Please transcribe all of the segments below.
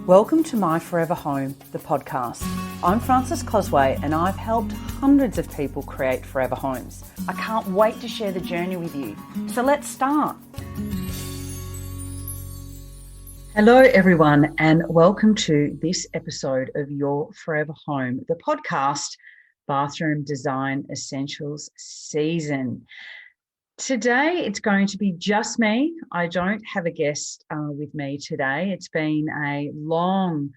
Welcome to My Forever Home, the podcast. I'm Frances Cosway and I've helped hundreds of people create forever homes. I can't wait to share the journey with you. So let's start. Hello everyone and welcome to this episode of Your Forever Home, the podcast, Bathroom Design Essentials Season. Today, it's going to be just me. I don't have a guest with me today. It's been a long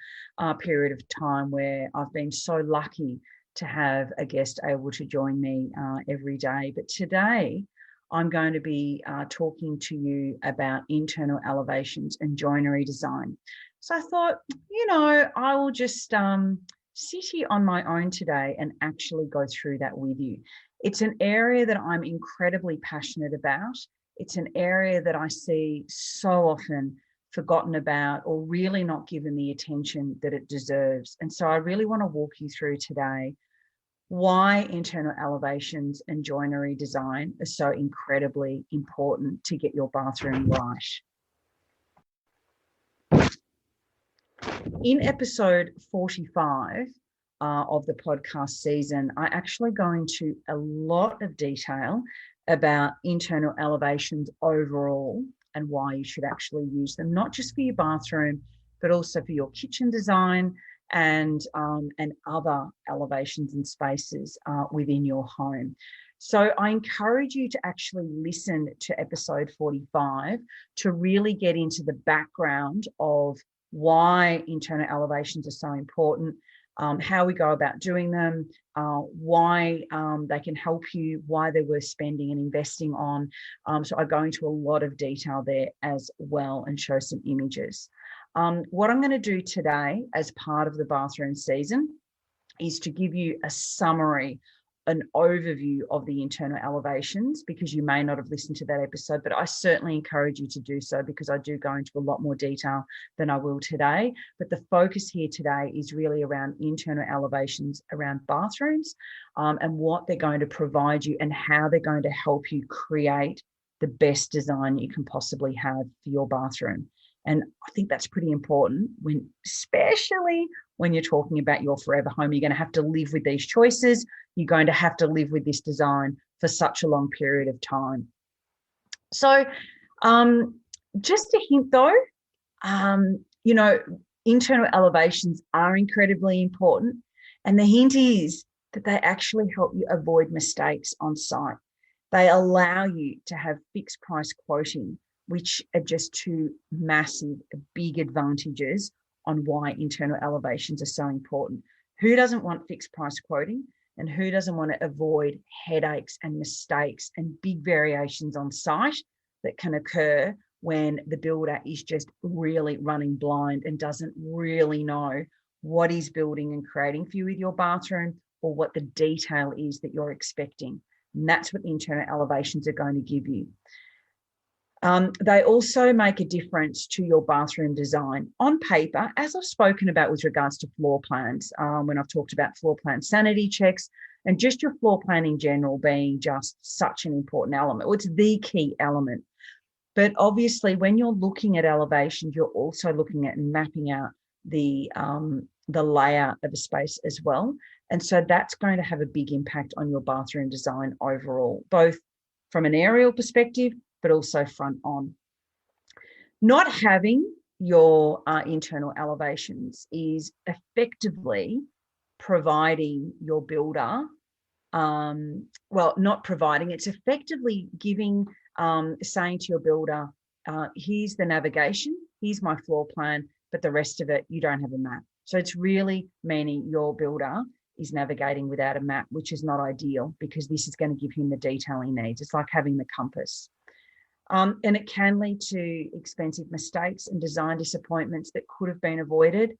period of time where I've been so lucky to have a guest able to join me every day. But today, I'm going to be talking to you about internal elevations and joinery design. So I thought, I will just sit here on my own today and actually go through that with you. It's an area that I'm incredibly passionate about. It's an area that I see so often forgotten about or really not given the attention that it deserves. And so I really want to walk you through today why internal elevations and joinery design are so incredibly important to get your bathroom right. In episode 45, of the podcast season, I actually go into a lot of detail about internal elevations overall and why you should actually use them, not just for your bathroom, but also for your kitchen design and other elevations and spaces within your home. So I encourage you to actually listen to episode 45 to really get into the background of why internal elevations are so important, how we go about doing them, why they can help you, why they're worth spending and investing on. So I go into a lot of detail there as well and show some images. What I'm going to do today as part of the bathroom season is to give you a summary, an overview of the internal elevations, because you may not have listened to that episode, but I certainly encourage you to do so because I do go into a lot more detail than I will today. But the focus here today is really around internal elevations around bathrooms and what they're going to provide you and how they're going to help you create the best design you can possibly have for your bathroom. And I think that's pretty important, especially when you're talking about your forever home. You're going to have to live with these choices. You're going to have to live with this design for such a long period of time. So just a hint though, internal elevations are incredibly important. And the hint is that they actually help you avoid mistakes on site. They allow you to have fixed price quoting, which are just two massive, big advantages on why internal elevations are so important. Who doesn't want fixed price quoting? And who doesn't want to avoid headaches and mistakes and big variations on site that can occur when the builder is just really running blind and doesn't really know what he's building and creating for you with your bathroom or what the detail is that you're expecting. And that's what the internal elevations are going to give you. They also make a difference to your bathroom design on paper, as I've spoken about with regards to floor plans, when I've talked about floor plan sanity checks and just your floor plan in general being just such an important element. Well, it's the key element. But obviously, when you're looking at elevations, you're also looking at mapping out the layout of a space as well. And so that's going to have a big impact on your bathroom design overall, both from an aerial perspective, but also front on. Not having your internal elevations is effectively providing your builder, not providing, it's effectively giving, saying to your builder, here's the navigation, here's my floor plan, but the rest of it, you don't have a map. So it's really meaning your builder is navigating without a map, which is not ideal because this is going to give him the detail he needs. It's like having the compass. And it can lead to expensive mistakes and design disappointments that could have been avoided.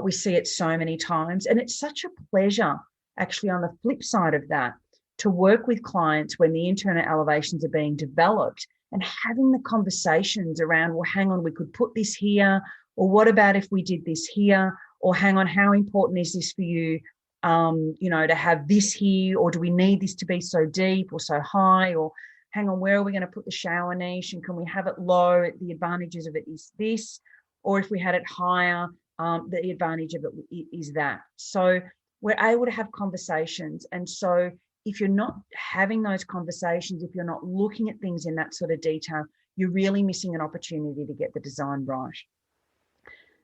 We see it so many times. And it's such a pleasure, actually, on the flip side of that, to work with clients when the internal elevations are being developed and having the conversations around, well, hang on, we could put this here, or what about if we did this here, or hang on, how important is this for you, to have this here, or do we need this to be so deep or so high, or hang on, where are we going to put the shower niche and can we have it low? The advantages of it is this, or if we had it higher, The advantage of it is that. So we're able to have conversations. And so if you're not having those conversations, if you're not looking at things in that sort of detail, you're really missing an opportunity to get the design right.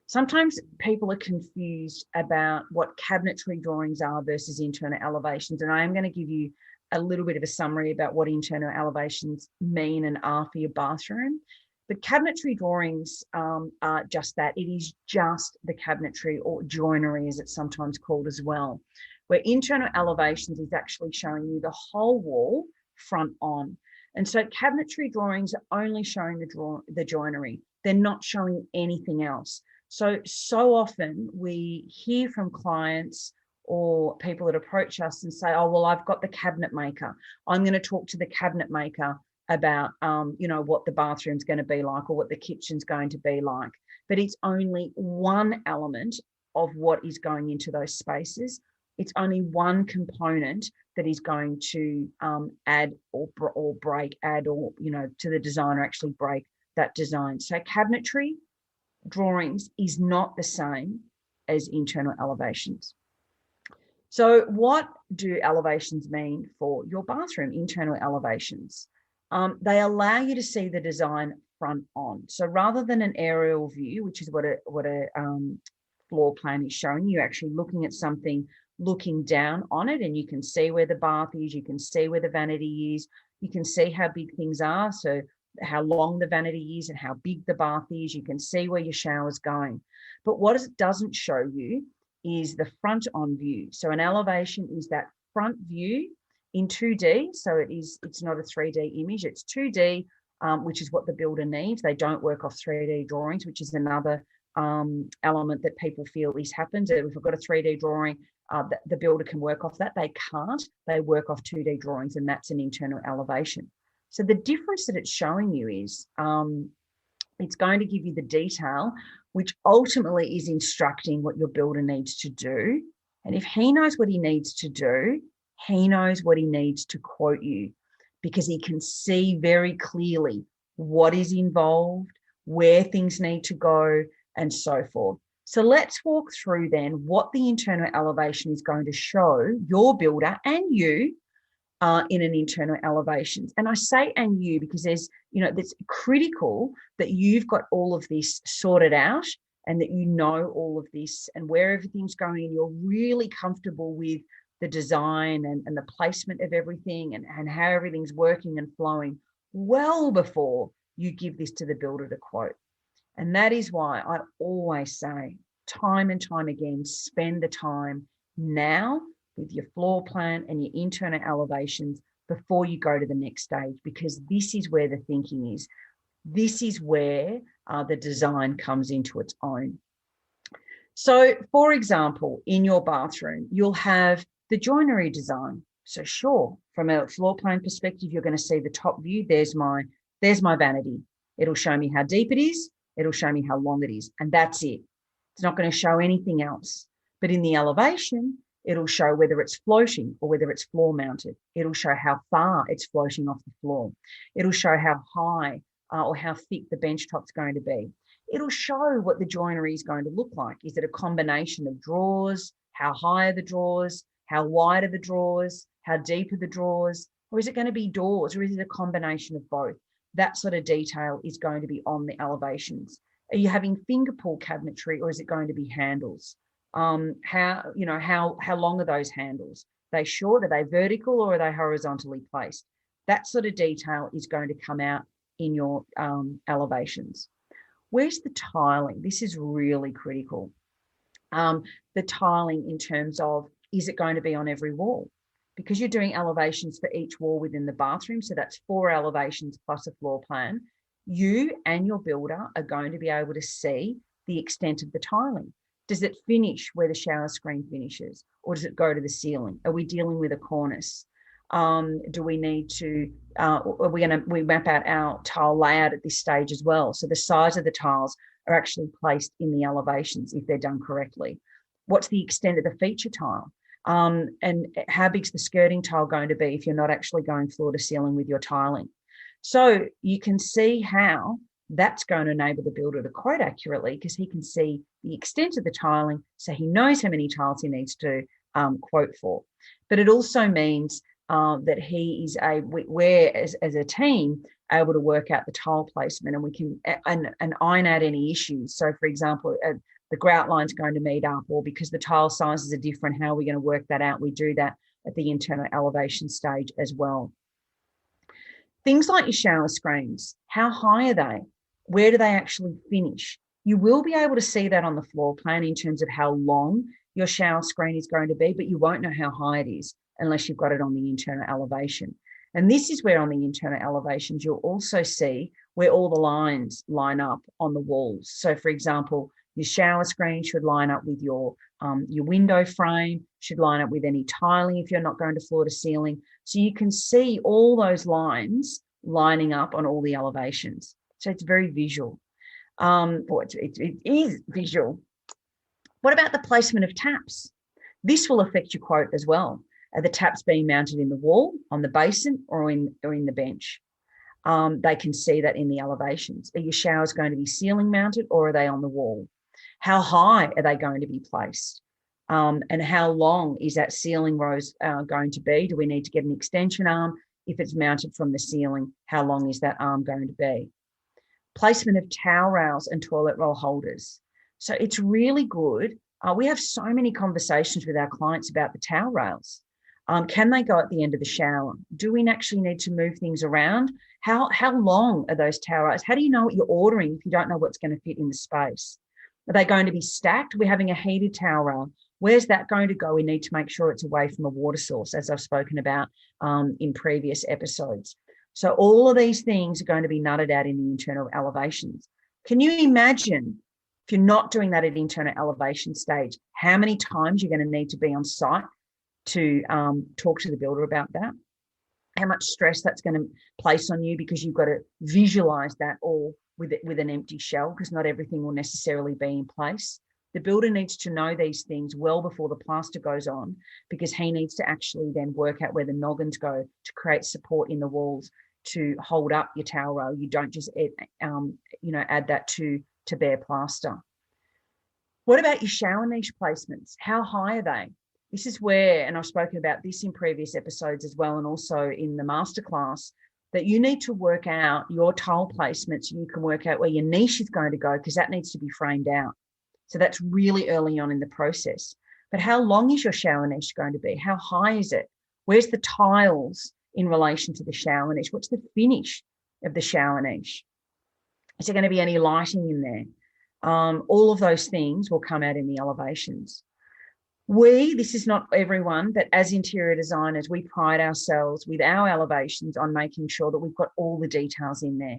Sometimes people are confused about what cabinetry drawings are versus internal elevations. And I am going to give you a little bit of a summary about what internal elevations mean and are for your bathroom. But cabinetry drawings are just that. It is just the cabinetry, or joinery as it's sometimes called as well, where internal elevations is actually showing you the whole wall front on. And so cabinetry drawings are only showing the joinery. They're not showing anything else. So often we hear from clients or people that approach us and say, oh, well, I've got the cabinet maker. I'm going to talk to the cabinet maker about, what the bathroom's going to be like or what the kitchen's going to be like. But it's only one element of what is going into those spaces. It's only one component that is going to add or break, to the design, or actually break that design. So cabinetry drawings is not the same as internal elevations. So what do elevations mean for your bathroom, internal elevations? They allow you to see the design front on. So rather than an aerial view, which is what a floor plan is showing, you're actually looking at something, looking down on it, and you can see where the bath is, you can see where the vanity is, you can see how big things are, so how long the vanity is and how big the bath is, you can see where your shower's going. But what it doesn't show you is the front on view. So an elevation is that front view in 2D. So it's not a 3D image, it's 2D, which is what the builder needs. They don't work off 3D drawings, which is another element that people feel this happens. If we've got a 3D drawing, the builder can work off that. They can't. They work off 2D drawings, and that's an internal elevation. So the difference that it's showing you is it's going to give you the detail, which ultimately is instructing what your builder needs to do. And if he knows what he needs to do, he knows what he needs to quote you, because he can see very clearly what is involved, where things need to go, and so forth. So let's walk through then what the internal elevation is going to show your builder and you in an internal elevations. And I say and you because it's critical that you've got all of this sorted out and that you know all of this and where everything's going, and you're really comfortable with the design and the placement of everything and how everything's working and flowing well before you give this to the builder to quote. And that is why I always say, time and time again, spend the time now with your floor plan and your internal elevations before you go to the next stage, because this is where the thinking is. This is where the design comes into its own. So, for example, in your bathroom, you'll have the joinery design. So sure, from a floor plan perspective, you're going to see the top view. There's my vanity. It'll show me how deep it is. It'll show me how long it is. And that's it. It's not going to show anything else. But in the elevation, it'll show whether it's floating or whether it's floor mounted. It'll show how far it's floating off the floor. It'll show how high or how thick the bench top's going to be. It'll show what the joinery is going to look like. Is it a combination of drawers? How high are the drawers? How wide are the drawers? How deep are the drawers? Or is it going to be doors, or is it a combination of both? That sort of detail is going to be on the elevations. Are you having finger pull cabinetry, or is it going to be handles? How long are those handles? Are they short? Are they vertical, or are they horizontally placed? That sort of detail is going to come out in your elevations. Where's the tiling? This is really critical. The tiling in terms of, is it going to be on every wall? Because you're doing elevations for each wall within the bathroom, so that's 4 elevations plus a floor plan, you and your builder are going to be able to see the extent of the tiling. Does it finish where the shower screen finishes, or does it go to the ceiling? Are we dealing with a cornice? Do we need to, we map out our tile layout at this stage as well. So the size of the tiles are actually placed in the elevations if they're done correctly. What's the extent of the feature tile? And how big's the skirting tile going to be if you're not actually going floor to ceiling with your tiling? So you can see how That's going to enable the builder to quote accurately because he can see the extent of the tiling, so he knows how many tiles he needs to quote for. But it also means that he is we're as a team able to work out the tile placement, and we can and iron out any issues. So, for example, the grout line's going to meet up, or because the tile sizes are different, how are we going to work that out? We do that at the internal elevation stage as well. Things like your shower screens, how high are they? Where do they actually finish? You will be able to see that on the floor plan in terms of how long your shower screen is going to be, but you won't know how high it is unless you've got it on the internal elevation. And this is where on the internal elevations, you'll also see where all the lines line up on the walls. So for example, your shower screen should line up with your window frame, should line up with any tiling if you're not going to floor to ceiling. So you can see all those lines lining up on all the elevations. So it's very visual. It is visual. What about the placement of taps? This will affect your quote as well. Are the taps being mounted in the wall, on the basin, or in the bench? They can see that in the elevations. Are your showers going to be ceiling mounted, or are they on the wall? How high are they going to be placed? And how long is that ceiling rose going to be? Do we need to get an extension arm? If it's mounted from the ceiling, how long is that arm going to be? Placement of towel rails and toilet roll holders. So it's really good. We have so many conversations with our clients about the towel rails. Can they go at the end of the shower? Do we actually need to move things around? How long are those towel rails? How do you know what you're ordering if you don't know what's going to fit in the space? Are they going to be stacked? We're having a heated towel rail. Where's that going to go? We need to make sure it's away from a water source, as I've spoken about in previous episodes. So all of these things are going to be nutted out in the internal elevations. Can you imagine if you're not doing that at internal elevation stage, how many times you're going to need to be on site to talk to the builder about that? How much stress that's going to place on you because you've got to visualize that all with an empty shell, because not everything will necessarily be in place. The builder needs to know these things well before the plaster goes on, because he needs to actually then work out where the noggins go to create support in the walls to hold up your towel rail. You don't just add that to bare plaster. What about your shower niche placements? How high are they? This is where, and I've spoken about this in previous episodes as well, and also in the masterclass, that you need to work out your tile placement so you can work out where your niche is going to go, because that needs to be framed out. So that's really early on in the process. But how long is your shower niche going to be? How high is it? Where's the tiles in relation to the shower niche? What's the finish of the shower niche? Is there going to be any lighting in there? All of those things will come out in the elevations. This is not everyone, but as interior designers, we pride ourselves with our elevations on making sure that we've got all the details in there.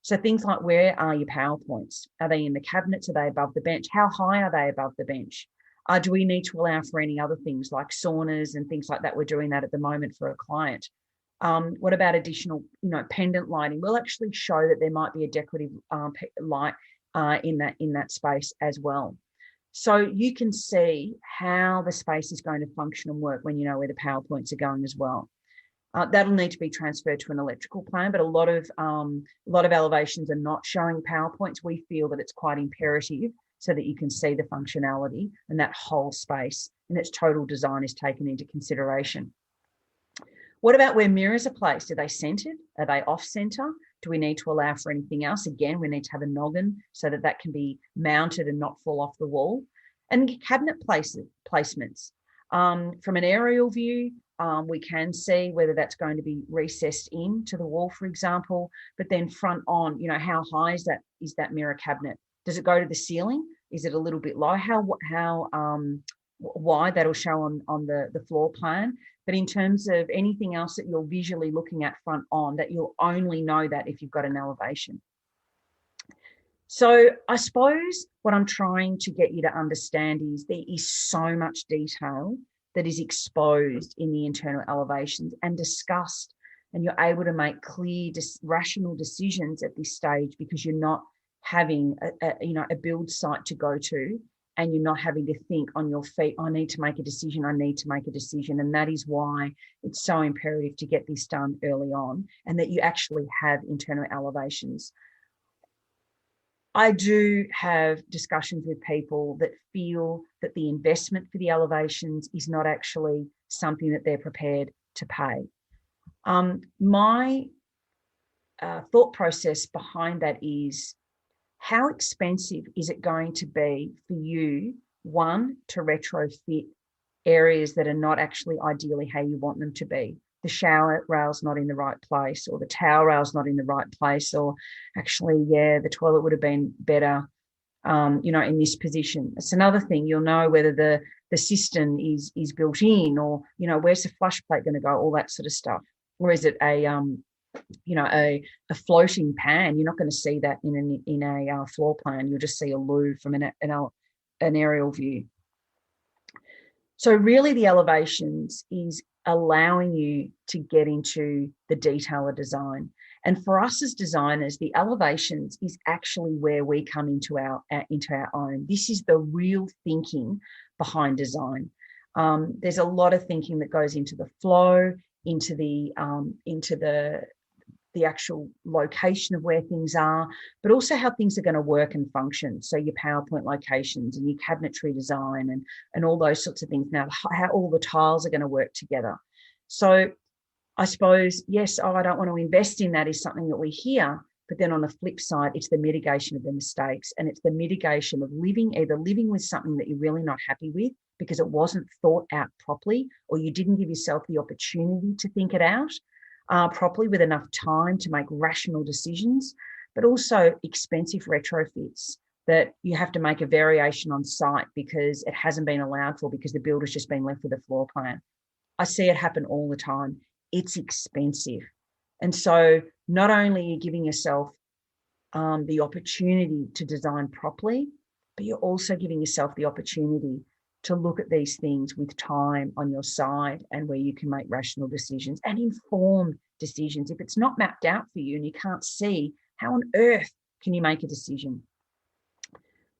So things like, where are your PowerPoints? Are they in the cabinets? Are they above the bench? How high are they above the bench? Do we need to allow for any other things like saunas and things like that? We're doing that at the moment for a client. What about additional, pendant lighting? We'll actually show that there might be a decorative light in that space as well. So you can see how the space is going to function and work when you know where the PowerPoints are going as well. That'll need to be transferred to an electrical plan, but a lot of elevations are not showing PowerPoints. We feel that it's quite imperative so that you can see the functionality and that whole space and its total design is taken into consideration. What about where mirrors are placed? Are they centered? Are they off center? Do we need to allow for anything else? Again, we need to have a noggin so that can be mounted and not fall off the wall. And cabinet placements. From an aerial view, we can see whether that's going to be recessed into the wall, for example, but then front on, how high is that mirror cabinet? Does it go to the ceiling? Is it a little bit low? How wide? That'll show on the floor plan. But in terms of anything else that you're visually looking at front on, that you'll only know that if you've got an elevation. So I suppose what I'm trying to get you to understand is there is so much detail that is exposed in the internal elevations and discussed, and you're able to make clear, rational decisions at this stage because you're not having a build site to go to, and you're not having to think on your feet, I need to make a decision. And that is why it's so imperative to get this done early on and that you actually have internal elevations. I do have discussions with people that feel that the investment for the elevations is not actually something that they're prepared to pay. My thought process behind that is, how expensive is it going to be for you, one, to retrofit areas that are not actually ideally how you want them to be? The shower rail's not in the right place, or the towel rail's not in the right place, or actually, the toilet would have been better, in this position. It's another thing. You'll know whether the cistern is built in, or, where's the flush plate going to go, all that sort of stuff. Or is it a floating pan? You're not going to see that in a floor plan. You'll just see a loo from an aerial view. So really the elevations is allowing you to get into the detail of design. And for us as designers, the elevations is actually where we come into our own. This is the real thinking behind design. There's a lot of thinking that goes into the flow, into the actual location of where things are, but also how things are going to work and function. So your PowerPoint locations and your cabinetry design and all those sorts of things. Now, how all the tiles are going to work together. So I suppose, yes, I don't want to invest in that is something that we hear, but then on the flip side, it's the mitigation of the mistakes, and it's the mitigation of either living with something that you're really not happy with because it wasn't thought out properly, or you didn't give yourself the opportunity to think it out properly with enough time to make rational decisions, but also expensive retrofits that you have to make a variation on site because it hasn't been allowed for, because the builder's just been left with a floor plan. I see it happen all the time. It's expensive. And so not only are you giving yourself the opportunity to design properly, but you're also giving yourself the opportunity to look at these things with time on your side, and where you can make rational decisions and informed decisions. If it's not mapped out for you and you can't see, how on earth can you make a decision?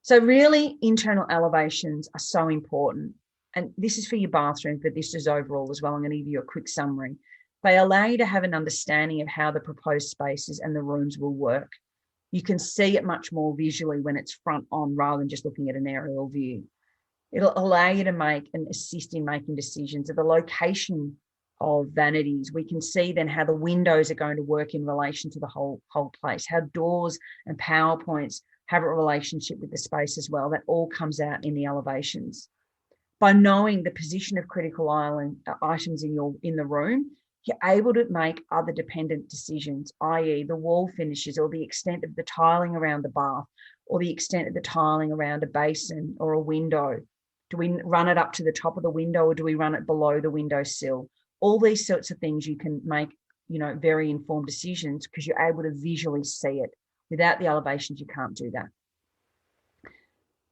So really, internal elevations are so important. And this is for your bathroom, but this is overall as well. I'm going to give you a quick summary. They allow you to have an understanding of how the proposed spaces and the rooms will work. You can see it much more visually when it's front on rather than just looking at an aerial view. It'll allow you to make and assist in making decisions of the location of vanities. We can see then how the windows are going to work in relation to the whole place, how doors and PowerPoints have a relationship with the space as well. That all comes out in the elevations. By knowing the position of critical items in the room, you're able to make other dependent decisions, i.e. the wall finishes, or the extent of the tiling around the bath, or the extent of the tiling around a basin or a window. Do we run it up to the top of the window, or do we run it below the windowsill? All these sorts of things you can make, very informed decisions because you're able to visually see it. Without the elevations, you can't do that.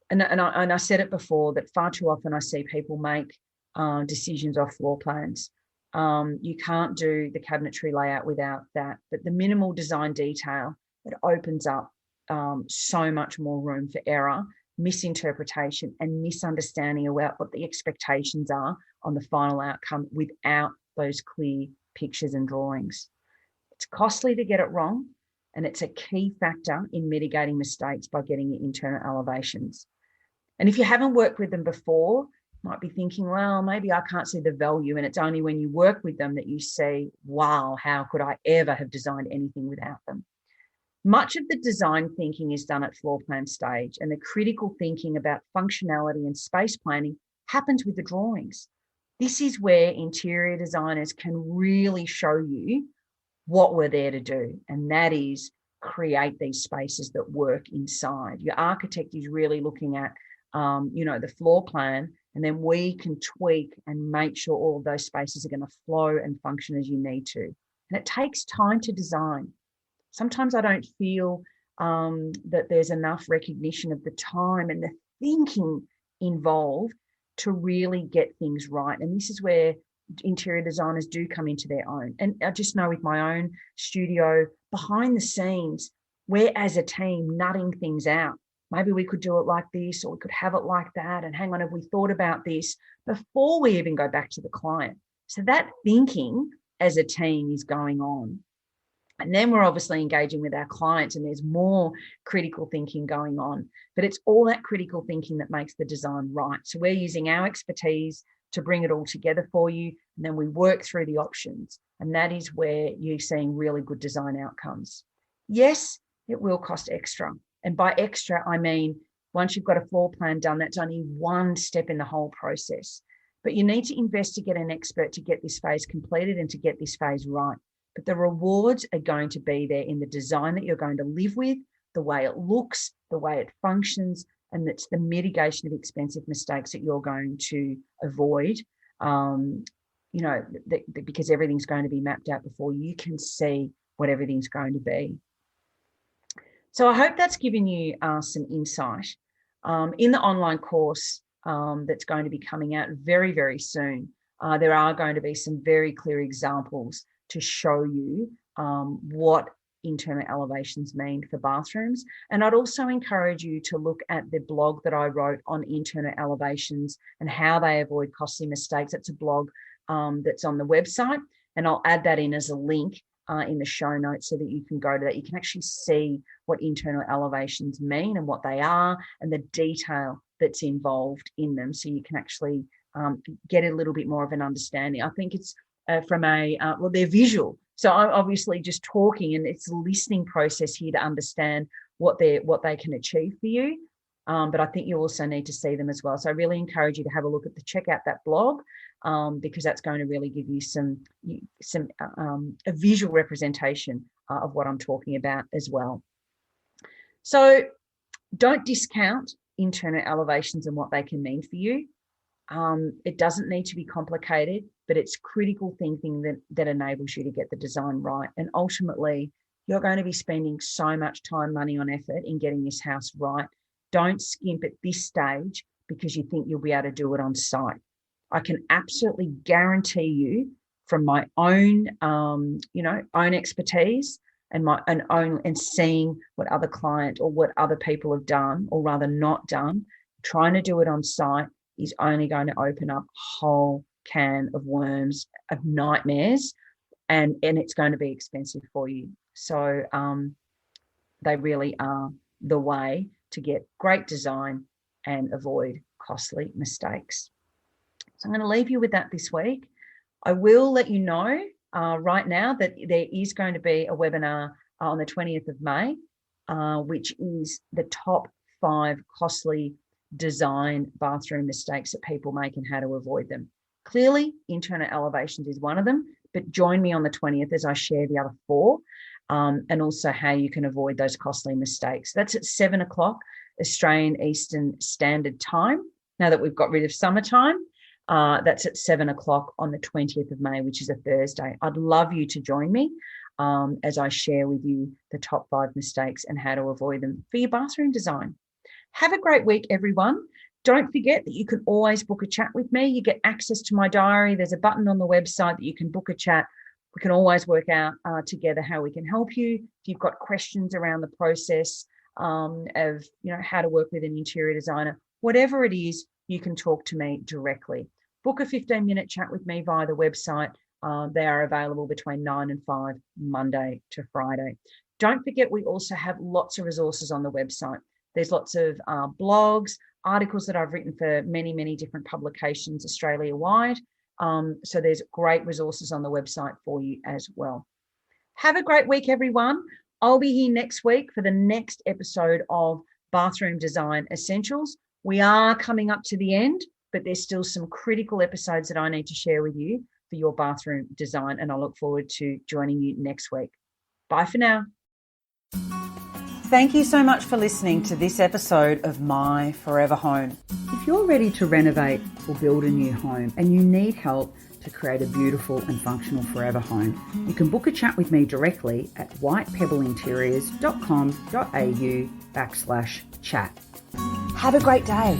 And I said it before that far too often I see people make decisions off floor plans. You can't do the cabinetry layout without that, but the minimal design detail, it opens up so much more room for error, misinterpretation, and misunderstanding about what the expectations are on the final outcome without those clear pictures and drawings. It's costly to get it wrong, and it's a key factor in mitigating mistakes by getting your internal elevations. And if you haven't worked with them before, you might be thinking, well, maybe I can't see the value, and it's only when you work with them that you see, wow, how could I ever have designed anything without them? Much of the design thinking is done at floor plan stage, and the critical thinking about functionality and space planning happens with the drawings. This is where interior designers can really show you what we're there to do, and that is create these spaces that work inside. Your architect is really looking at, the floor plan, and then we can tweak and make sure all of those spaces are going to flow and function as you need to. And it takes time to design. Sometimes I don't feel that there's enough recognition of the time and the thinking involved to really get things right. And this is where interior designers do come into their own. And I just know with my own studio, behind the scenes, we're as a team nutting things out. Maybe we could do it like this, or we could have it like that. And hang on, have we thought about this before we even go back to the client? So that thinking as a team is going on. And then we're obviously engaging with our clients, and there's more critical thinking going on. But it's all that critical thinking that makes the design right. So we're using our expertise to bring it all together for you. And then we work through the options. And that is where you're seeing really good design outcomes. Yes, it will cost extra. And by extra, I mean, once you've got a floor plan done, that's only one step in the whole process. But you need to invest to get an expert to get this phase completed and to get this phase right. But the rewards are going to be there in the design that you're going to live with, the way it looks, the way it functions, and it's the mitigation of expensive mistakes that you're going to avoid, because everything's going to be mapped out before you can see what everything's going to be. So I hope that's given you some insight. In the online course that's going to be coming out very, very soon, there are going to be some very clear examples to show you what internal elevations mean for bathrooms. And I'd also encourage you to look at the blog that I wrote on internal elevations and how they avoid costly mistakes. It's a blog that's on the website, and I'll add that in as a link in the show notes so that you can go to that. You can actually see what internal elevations mean and what they are and the detail that's involved in them, so you can actually get a little bit more of an understanding. I think it's they're visual. So I'm obviously just talking, and it's a listening process here to understand what they can achieve for you. But I think you also need to see them as well. So I really encourage you to have a look at check out that blog, because that's going to really give you a visual representation of what I'm talking about as well. So don't discount internal elevations and what they can mean for you. It doesn't need to be complicated, but it's critical thinking that enables you to get the design right. And ultimately, you're going to be spending so much time, money, and effort in getting this house right. Don't skimp at this stage because you think you'll be able to do it on site. I can absolutely guarantee you from my own, own expertise and seeing what other client or what other people have done, or rather not done, trying to do it on site is only going to open up a whole can of worms, of nightmares, and it's going to be expensive for you. So they really are the way to get great design and avoid costly mistakes. So I'm going to leave you with that this week. I will let you know right now that there is going to be a webinar on the 20th of May, which is the top 5 costly design bathroom mistakes that people make and how to avoid them. Clearly, internal elevations is one of them, but join me on the 20th as I share the other 4, and also how you can avoid those costly mistakes. That's at 7 o'clock Australian Eastern Standard Time. Now that we've got rid of summertime, that's at 7 o'clock on the 20th of May, which is a Thursday. I'd love you to join me as I share with you the top 5 mistakes and how to avoid them for your bathroom design. Have a great week, everyone. Don't forget that you can always book a chat with me. You get access to my diary. There's a button on the website that you can book a chat. We can always work out together how we can help you. If you've got questions around the process of how to work with an interior designer, whatever it is, you can talk to me directly. Book a 15-minute chat with me via the website. They are available between 9 and 5, Monday to Friday. Don't forget, we also have lots of resources on the website. There's lots of blogs, articles that I've written for many, many different publications Australia-wide. So there's great resources on the website for you as well. Have a great week, everyone. I'll be here next week for the next episode of Bathroom Design Essentials. We are coming up to the end, but there's still some critical episodes that I need to share with you for your bathroom design, and I look forward to joining you next week. Bye for now. Thank you so much for listening to this episode of My Forever Home. If you're ready to renovate or build a new home and you need help to create a beautiful and functional forever home, you can book a chat with me directly at whitepebbleinteriors.com.au/chat. Have a great day.